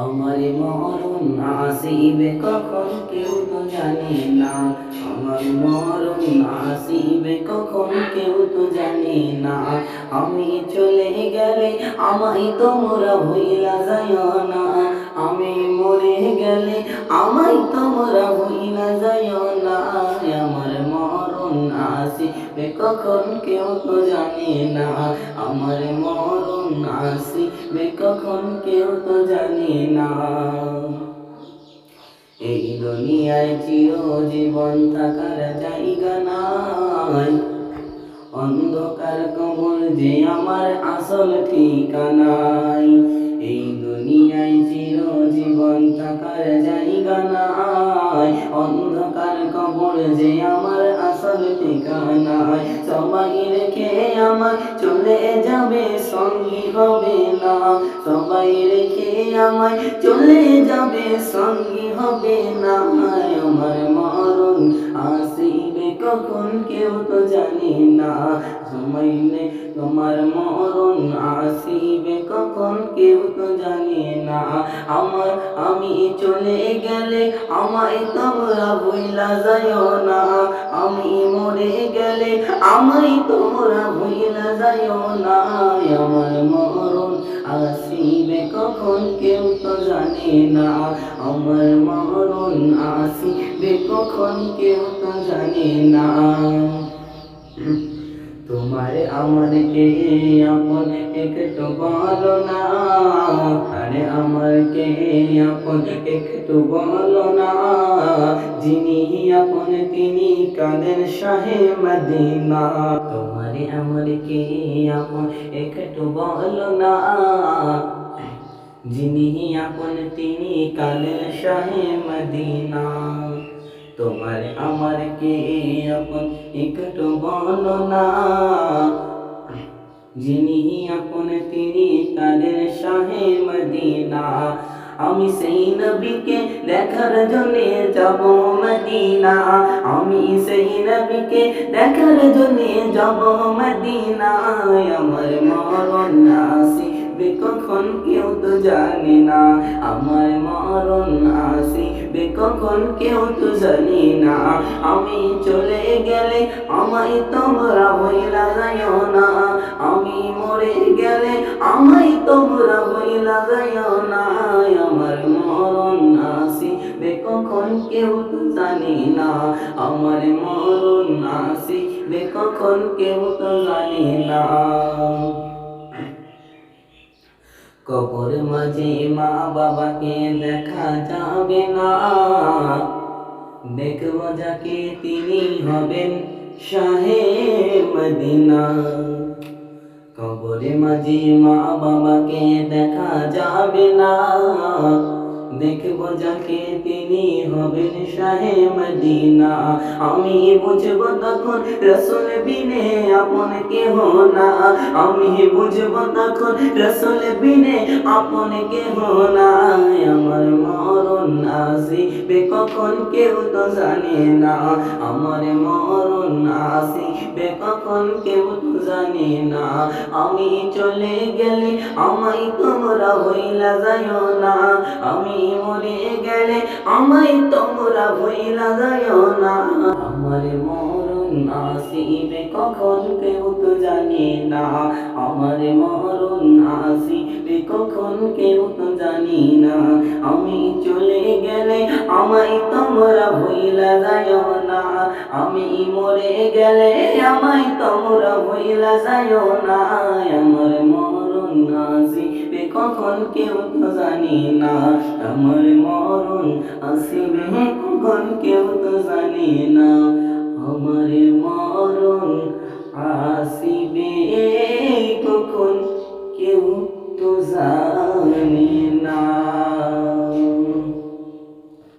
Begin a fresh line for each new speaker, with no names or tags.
আমার মরণ আসিবে কখন কেউ তো জানে না। আমার মরণ আসিবে কখন কেউ তো জানে না। আমি চলে গেলে আমায় তোমরা ভুইলা যাইও না। আমি মরে গেলে আমায় তোমরা ভুইলা যাইও না। আমার মরণ আসিবে কখন কেউ তো জানে না। আমার মরণ আসিবে কখন কেউ তো জানে না। এই দুনিয়ায় চিরজীবন থাকার জায়গা নাই। অন্ধকার কবর যে আমার আসল ঠিকানাই। এই দুনিয়ায় চিরজীবন থাকার জায়গা নাই। অন্ধকার কবর যে আমার আসল ঠিকানাই। সবাই রেখে আমার চলে যাবে, সঙ্গী হবে না। সবাই রেখে আমায় চলে যাবে, সঙ্গী হবে না। আমার মরণ আসিবে কখন কেউ তো জানে না। সময় নেই তোমার মরণ আসিবে কখন কেউ তো জানে না। আমি চলে গেলে আমায় তোমরা ভুইলা যাইও না। আমি মরে গেলে আমায় তোমরা ভুইলা যাইও না। আমার মরণ আসিবে কখন কেউ তো জানে না। আমার মরণ আসিবে কখন কেউ তো জানে না। তোমার আমার কে আপন একটু বলো না। আরে আমার কে আপন একটু বলো না। যিনি আপন তিনি কাদের শাহে মদিনা। তোমার আমার কে আপন একটু বলো না। যিনি আপন তিনি কাদের শাহে মদিনা। তোমার আমার কে আপন একটু বলো না। যিনি আপন তিনি কাদের শাহে মদিনা। আমি সেই নবীকে দেখার জন্যে যাব মদিনা। আমি সেই নবীকে দেখার জন্যে যাব মদিনা। আমার মরণ আসিবে কখন কেউ তো জানে না। আমার মরণ আসিবে কখন কেউ তো জানে না। আমি চলে গেলে আমায় তোমরা ভুইলা যাইও না। আমি মরে গেলে আমায় তোমরা ভুইলা যাইও না। আমার মরণ আসিবে কখন কেউ তো জানে না। আমার মরণ আসিবে কখন কেউ তো জানে না। কবর মাঝে মা বাবাকে দেখা যাবে না। দেখব যাকে তিনি হবেন শাহে মদিনা। কবরে মাঝে মা বাবাকে দেখা যাবে না। দেখব যাকে তিনি হবেন শাহে মদিনা। আমি বুঝব তখন রসুল বিনে আপন কেহ না। আমি বুঝব তখন রসুল বিনে আপন কেহ না। আমার মরণ আসিবে কখন কেউ তো জানে না। আমার মরণ আসিবে কখন কেউ তো জানে না। আমি চলে গেলে আমায় তোমরা ভুইলা যাইও না। আমি মরে গেলে আমায় তোমরা ভুইলা যাইও না। আমার মরণ আসিবে কখন কেউ তো জানে না। আমার মরণ আসিবে কখন কেউ তো জানি না। আমি চলে গেলে আমায় তোমরা ভুইলা যাইও না। আমি মরে গেলে আমায় তোমরা ভুইলা যাইও না। আমার মরণ আসিবে কখন কেউ তো জানি না। আমার মরণ আসিবে কখন কেউ তো জানি না। আমার মরণ আসিবে